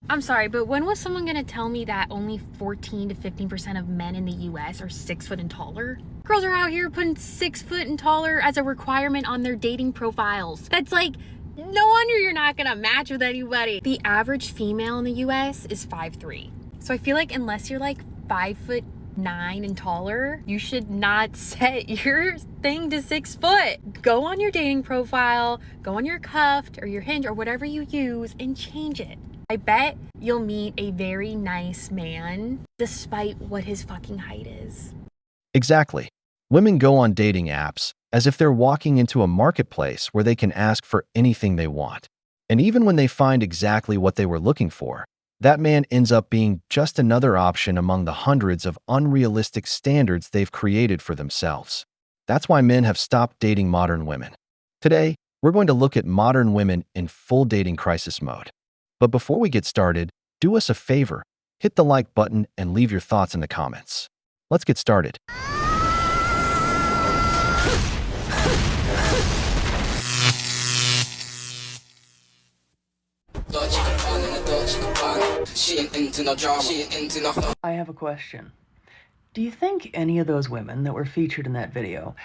I'm sorry, but when was someone gonna tell me that only 14 to 15% of men in the US are 6 foot and taller? Girls are out here putting 6 foot and taller as a requirement on their dating profiles. That's like, no wonder you're not gonna match with anybody. The average female in the US is 5'3". So I feel like unless you're like 5'9" and taller, you should not set your thing to 6 foot. Go on your dating profile, go on your Cuffed or your Hinge or whatever you use and change it. I bet you'll meet a very nice man despite what his fucking height is. Exactly. Women go on dating apps as if they're walking into a marketplace where they can ask for anything they want. And even when they find exactly what they were looking for, that man ends up being just another option among the hundreds of unrealistic standards they've created for themselves. That's why men have stopped dating modern women. Today, we're going to look at modern women in full dating crisis mode. But before we get started, do us a favor, hit the like button and leave your thoughts in the comments. Let's get started. I have a question. Do you think any of those women that were featured in that video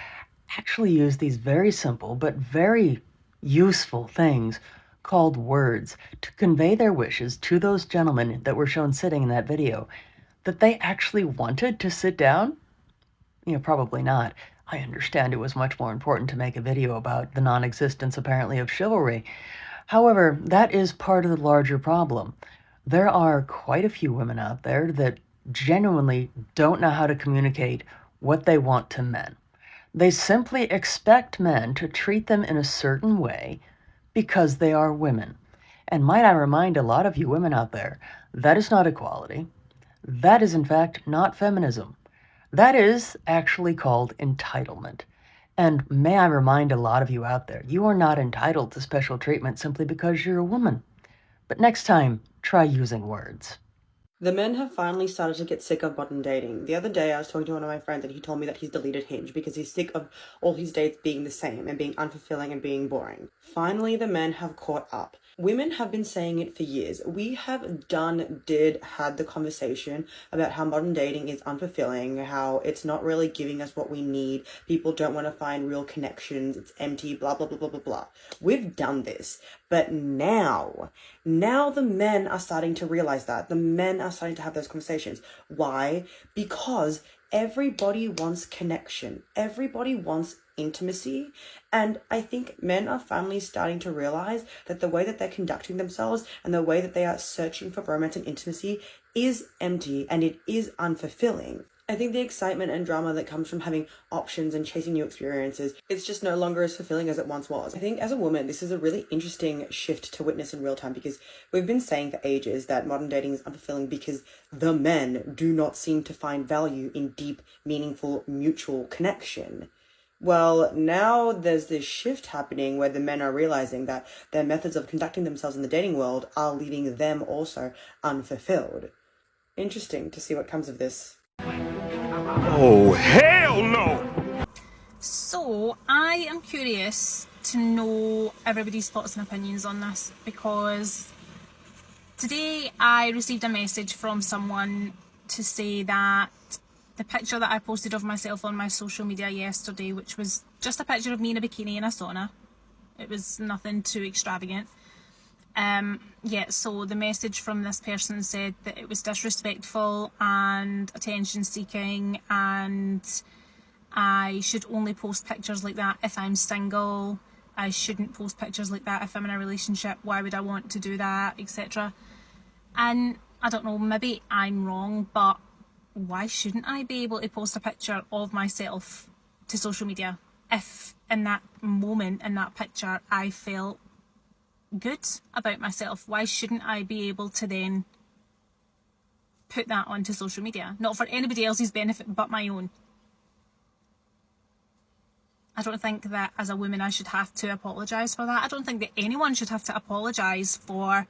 actually use these very simple but very useful things called words to convey their wishes to those gentlemen that were shown sitting in that video that they actually wanted to sit down? Probably not. I understand it was much more important to make a video about the non-existence, apparently, of chivalry. However, that is part of the larger problem. There are quite a few women out there that genuinely don't know how to communicate what they want to men. They simply expect men to treat them in a certain way because they are women. And might I remind a lot of you women out there, that is not equality. That is, in fact, not feminism. That is actually called entitlement. And may I remind a lot of you out there, you are not entitled to special treatment simply because you're a woman. But next time, try using words. The men have finally started to get sick of modern dating. The other day I was talking to one of my friends and he told me that he's deleted Hinge because he's sick of all his dates being the same and being unfulfilling and being boring. Finally, the men have caught up. Women have been saying it for years. We have had the conversation about how modern dating is unfulfilling, how it's not really giving us what we need. People don't want to find real connections. It's empty, blah, blah, blah, blah, blah, blah. We've done this. But now the men are starting to realize that. The men are starting to have those conversations. Why? Because everybody wants connection. Everybody wants intimacy. And I think men are finally starting to realize that the way that they're conducting themselves and the way that they are searching for romance and intimacy is empty and it is unfulfilling. I think the excitement and drama that comes from having options and chasing new experiences, it's just no longer as fulfilling as it once was. I think as a woman, this is a really interesting shift to witness in real time because we've been saying for ages that modern dating is unfulfilling because the men do not seem to find value in deep, meaningful, mutual connection. Well, now there's this shift happening where the men are realizing that their methods of conducting themselves in the dating world are leaving them also unfulfilled. Interesting to see what comes of this. Oh, hell no! So, I am curious to know everybody's thoughts and opinions on this because today I received a message from someone to say that the picture that I posted of myself on my social media yesterday, which was just a picture of me in a bikini in a sauna, it was nothing too extravagant. So the message from this person said that it was disrespectful and attention seeking and I should only post pictures like that if I'm single. I shouldn't post pictures like that if I'm in a relationship. Why would I want to do that, etc. And I don't know, maybe I'm wrong, but why shouldn't I be able to post a picture of myself to social media if in that moment, in that picture, I felt good about myself? Why shouldn't I be able to then put that onto social media? Not for anybody else's benefit but my own. I don't think that as a woman I should have to apologise for that. I don't think that anyone should have to apologise for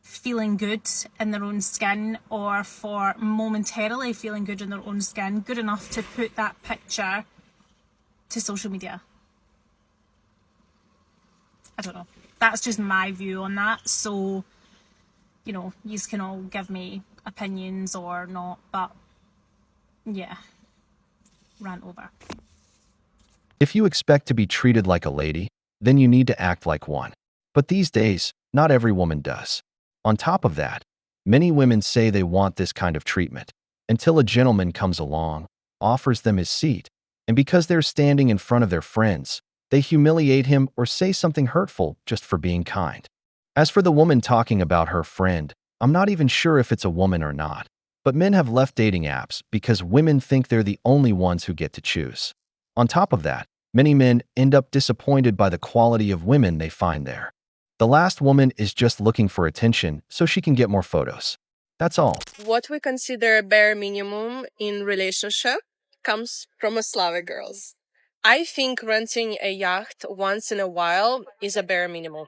feeling good in their own skin or for momentarily feeling good in their own skin, good enough to put that picture to social media. I don't know. That's just my view on that. So you know, yous can all give me opinions or not, but yeah, rant over. If you expect to be treated like a lady, then you need to act like one. But these days, not every woman does. On top of that, many women say they want this kind of treatment until a gentleman comes along, offers them his seat, and because they're standing in front of their friends, they humiliate him or say something hurtful just for being kind. As for the woman talking about her friend, I'm not even sure if it's a woman or not, but men have left dating apps because women think they're the only ones who get to choose. On top of that, many men end up disappointed by the quality of women they find there. The last woman is just looking for attention so she can get more photos. That's all. What we consider bare minimum in relationship comes from a Slavic girls. I think renting a yacht once in a while is a bare minimum.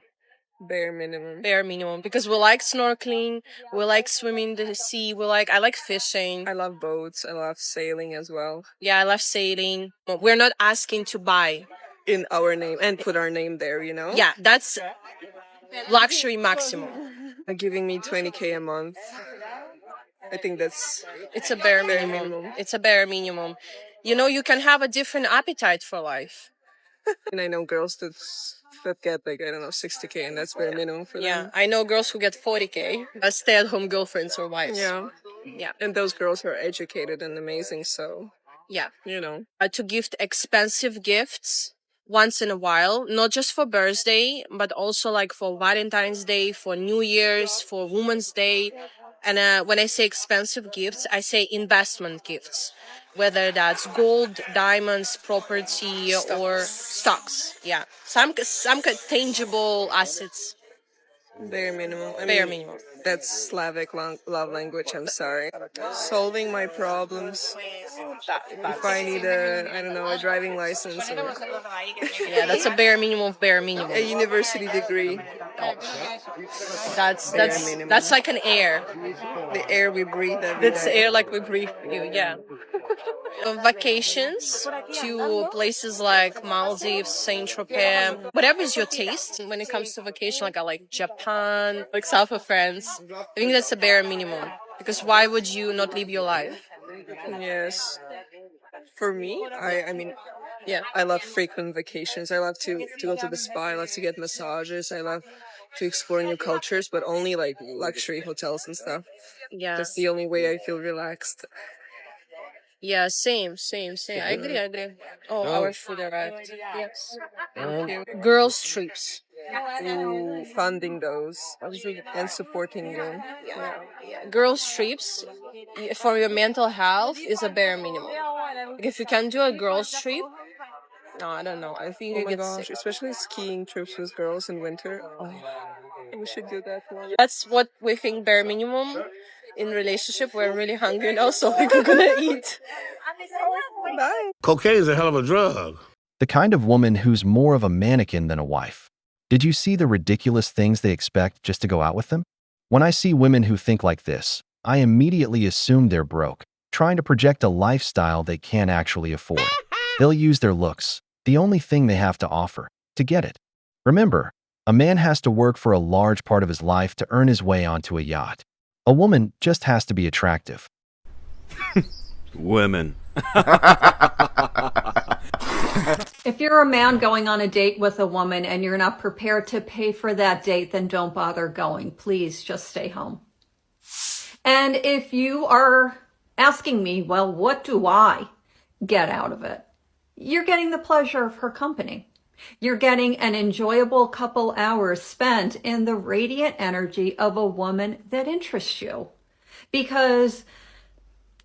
Bare minimum. Bare minimum. Because we like snorkeling, we like swimming in the sea, I like fishing. I love boats, I love sailing as well. Yeah, I love sailing. We're not asking to buy. In our name and put our name there, you know? Yeah, that's luxury maximum. Giving me 20K a month. I think it's a bare minimum. It's a bare minimum. You know, you can have a different appetite for life. And I know girls that get like, I don't know, 60K, and that's bare minimum for them. Yeah, I know girls who get 40K as stay-at-home girlfriends or wives. Yeah. Yeah. And those girls are educated and amazing, so yeah, you know. To gift expensive gifts once in a while, not just for birthday, but also like for Valentine's Day, for New Year's, for Women's Day. And when I say expensive gifts, I say investment gifts, whether that's gold, diamonds, property, or stocks. Yeah, some tangible assets. Bare minimum. Bare minimum. That's Slavic love language. I'm sorry. Solving my problems. If I need a driving license. Yeah, that's a bare minimum of bare minimum. A university degree. That's like an air. The air we breathe every day. That's air like we breathe. Yeah. Vacations to places like Maldives, Saint Tropez, whatever is your taste when it comes to vacation. Like I like Japan, like south of France. I think that's a bare minimum because why would you not live your life? Yes. For me, I mean, yeah, I love frequent vacations. I love to go to the spa. I love to get massages. I love to explore new cultures, but only like luxury hotels and stuff. Yeah, that's the only way I feel relaxed. Yeah, same. I agree. Oh, our food arrived. Yes. Thank you. Girls' trips. Ooh, funding those and supporting them. Yeah. Girls' trips for your mental health is a bare minimum. Like if you can do a girls' trip, no, I don't know. I think you get sick. Especially skiing trips with girls in winter. Oh. We should do that one. That's what we think bare minimum. In relationship, we're really hungry now, so we're gonna eat. Bye. Cocaine is a hell of a drug. The kind of woman who's more of a mannequin than a wife. Did you see the ridiculous things they expect just to go out with them? When I see women who think like this, I immediately assume they're broke, trying to project a lifestyle they can't actually afford. They'll use their looks, the only thing they have to offer, to get it. Remember, a man has to work for a large part of his life to earn his way onto a yacht. A woman just has to be attractive. Women. If you're a man going on a date with a woman and you're not prepared to pay for that date, then don't bother going. Please just stay home. And if you are asking me, well, what do I get out of it? You're getting the pleasure of her company. You're getting an enjoyable couple hours spent in the radiant energy of a woman that interests you. Because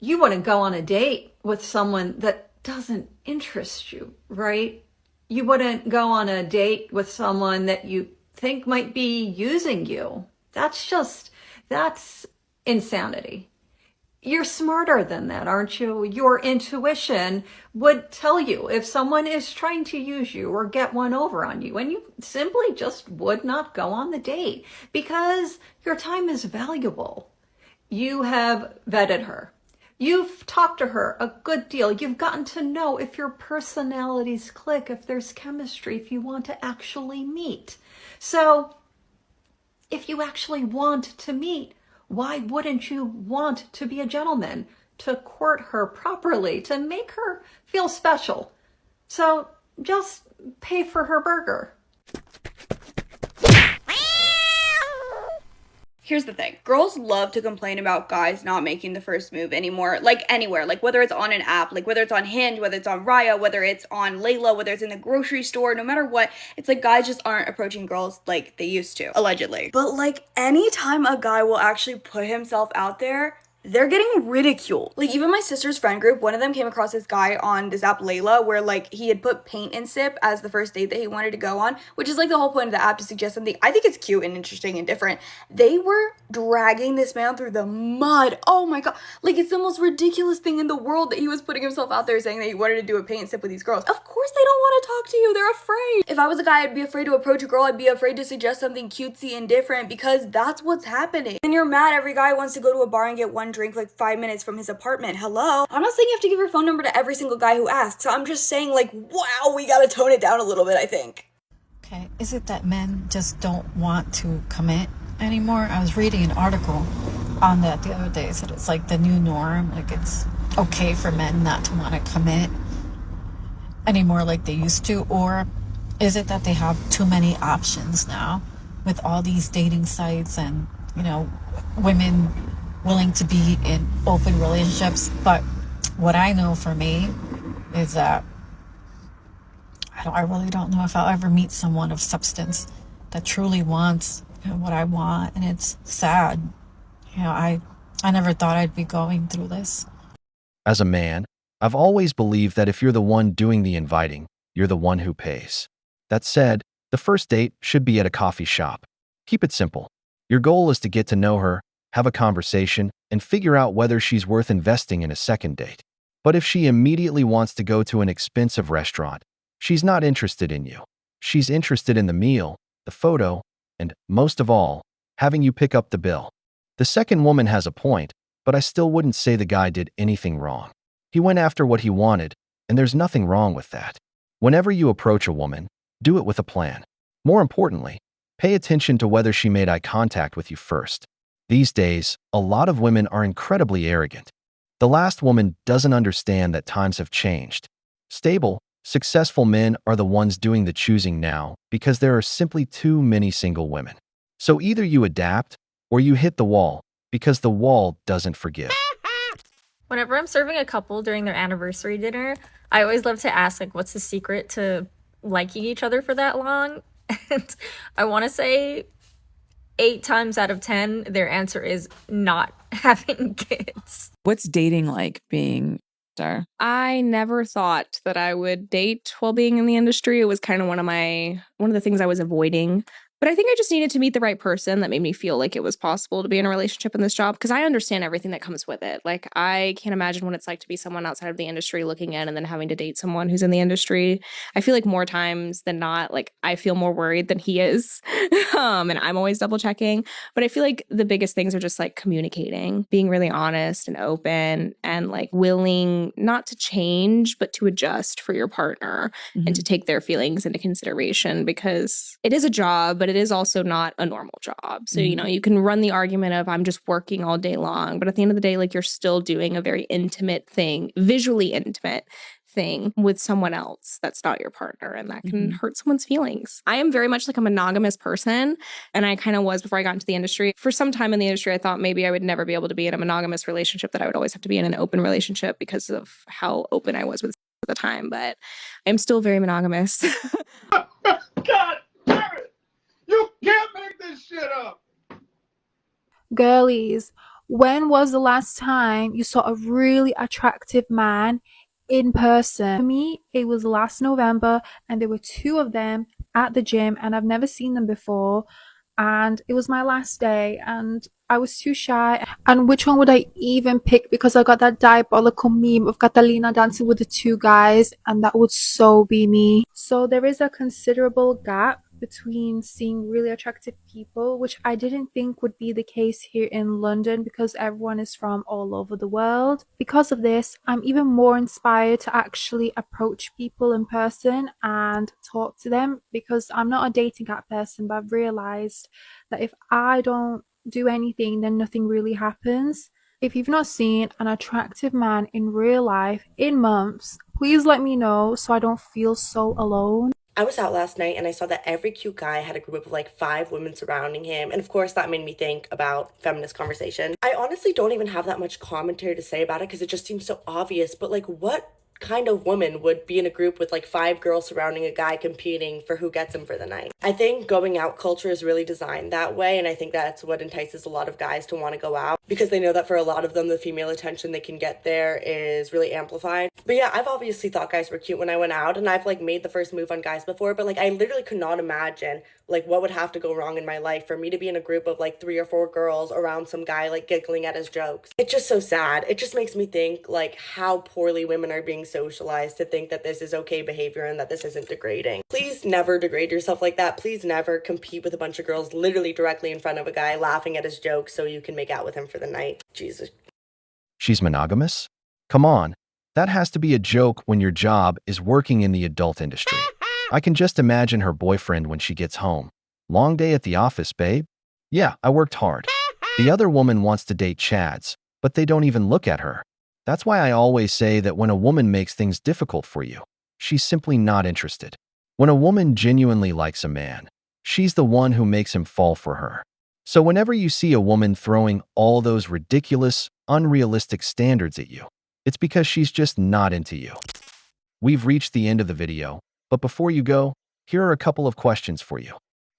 you wouldn't go on a date with someone that doesn't interest you, right? You wouldn't go on a date with someone that you think might be using you. That's insanity. You're smarter than that, aren't you? Your intuition would tell you if someone is trying to use you or get one over on you, and you simply just would not go on the date because your time is valuable. You have vetted her. You've talked to her a good deal. You've gotten to know if your personalities click, if there's chemistry, if you want to actually meet. So If you actually want to meet, why wouldn't you want to be a gentleman, to court her properly, to make her feel special? So just pay for her burger. Here's the thing. Girls love to complain about guys not making the first move anymore. Like anywhere. Like whether it's on an app, like whether it's on Hinge, whether it's on Raya, whether it's on Layla, whether it's in the grocery store, no matter what. It's like guys just aren't approaching girls like they used to, allegedly. But like anytime a guy will actually put himself out there, they're getting ridiculed. Like even my sister's friend group, one of them came across this guy on this app Layla where like he had put paint and sip as the first date that he wanted to go on, which is like the whole point of the app, to suggest something. I think it's cute and interesting and different. They were dragging this man through the mud. Oh my god. Like it's the most ridiculous thing in the world that he was putting himself out there saying that he wanted to do a paint and sip with these girls. Of course they don't want to talk to you. They're afraid. If I was a guy, I'd be afraid to approach a girl. I'd be afraid to suggest something cutesy and different because that's what's happening. And you're mad every guy wants to go to a bar and get one drink like 5 minutes from his apartment. Hello? I'm not saying you have to give your phone number to every single guy who asks. I'm just saying like, wow, we gotta tone it down a little bit, I think. Okay, is it that men just don't want to commit anymore? I was reading an article on that the other day. Said it's like the new norm. Like it's okay for men not to want to commit anymore like they used to. Or is it that they have too many options now with all these dating sites and, you know, women willing to be in open relationships? But what I know for me is that I really don't know if I'll ever meet someone of substance that truly wants, you know, what I want. And it's sad. You know, I never thought I'd be going through this. As a man, I've always believed that if you're the one doing the inviting, you're the one who pays. That said, the first date should be at a coffee shop. Keep it simple. Your goal is to get to know her, have a conversation, and figure out whether she's worth investing in a second date. But if she immediately wants to go to an expensive restaurant, she's not interested in you. She's interested in the meal, the photo, and, most of all, having you pick up the bill. The second woman has a point, but I still wouldn't say the guy did anything wrong. He went after what he wanted, and there's nothing wrong with that. Whenever you approach a woman, do it with a plan. More importantly, pay attention to whether she made eye contact with you first. These days, a lot of women are incredibly arrogant. The last woman doesn't understand that times have changed. Stable, successful men are the ones doing the choosing now because there are simply too many single women. So either you adapt or you hit the wall because the wall doesn't forgive. Whenever I'm serving a couple during their anniversary dinner, I always love to ask, like, what's the secret to liking each other for that long? And I want to say 8 times out of 10, their answer is not having kids. What's dating like being there? I never thought that I would date while being in the industry. It was kind of one of the things I was avoiding. But I think I just needed to meet the right person that made me feel like it was possible to be in a relationship in this job, because I understand everything that comes with it. Like, I can't imagine what it's like to be someone outside of the industry looking in and then having to date someone who's in the industry. I feel like more times than not, like, I feel more worried than he is. And I'm always double checking. But I feel like the biggest things are just like communicating, being really honest and open, and like willing not to change, but to adjust for your partner and to take their feelings into consideration, because it is a job, but it is also not a normal job. So, you know, you can run the argument of I'm just working all day long, but at the end of the day, like, you're still doing a very intimate thing, visually intimate thing with someone else that's not your partner, and that can hurt someone's feelings. I am very much like a monogamous person, and I kind of was before I got into the industry. For some time in the industry, I thought maybe I would never be able to be in a monogamous relationship, that I would always have to be in an open relationship because of how open I was with at the time, but I'm still very monogamous. God damn it! You can't make this shit up! Girlies, when was the last time you saw a really attractive man in person? For me, it was last November, and there were 2 of them at the gym, and I've never seen them before. And it was my last day, and I was too shy. And which one would I even pick? Because I got that diabolical meme of Catalina dancing with the 2 guys, and that would so be me. So there is a considerable gap between seeing really attractive people, which I didn't think would be the case here in London because everyone is from all over the world. Because of this, I'm even more inspired to actually approach people in person and talk to them, because I'm not a dating app person, but I've realized that if I don't do anything, then nothing really happens. If you've not seen an attractive man in real life in months, please let me know so I don't feel so alone. I was out last night and I saw that every cute guy had a group of like 5 women surrounding him. And of course, that made me think about feminist conversation. I honestly don't even have that much commentary to say about it because it just seems so obvious. But like, what kind of woman would be in a group with like 5 girls surrounding a guy competing for who gets him for the night? I think going out culture is really designed that way, and I think that's what entices a lot of guys to want to go out, because they know that for a lot of them the female attention they can get there is really amplified. But yeah, I've obviously thought guys were cute when I went out, and I've like made the first move on guys before, but like I literally could not imagine like what would have to go wrong in my life for me to be in a group of like 3 or 4 girls around some guy like giggling at his jokes. It's just so sad. It just makes me think like how poorly women are being socialized to think that this is okay behavior and that this isn't degrading. Please never degrade yourself like that. Please never compete with a bunch of girls literally directly in front of a guy laughing at his jokes so you can make out with him for the night. Jesus. She's monogamous? Come on. That has to be a joke when your job is working in the adult industry. I can just imagine her boyfriend when she gets home. Long day at the office, babe? Yeah, I worked hard. The other woman wants to date Chads, but they don't even look at her. That's why I always say that when a woman makes things difficult for you, she's simply not interested. When a woman genuinely likes a man, she's the one who makes him fall for her. So whenever you see a woman throwing all those ridiculous, unrealistic standards at you, it's because she's just not into you. We've reached the end of the video, but before you go, here are a couple of questions for you.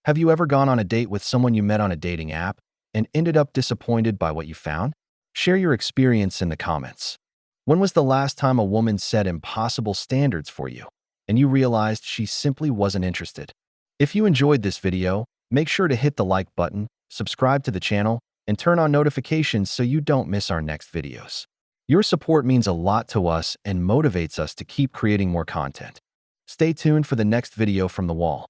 Have you ever gone on a date with someone you met on a dating app and ended up disappointed by what you found? Share your experience in the comments. When was the last time a woman set impossible standards for you and you realized she simply wasn't interested? If you enjoyed this video, make sure to hit the like button, subscribe to the channel, and turn on notifications so you don't miss our next videos. Your support means a lot to us and motivates us to keep creating more content. Stay tuned for the next video from the wall.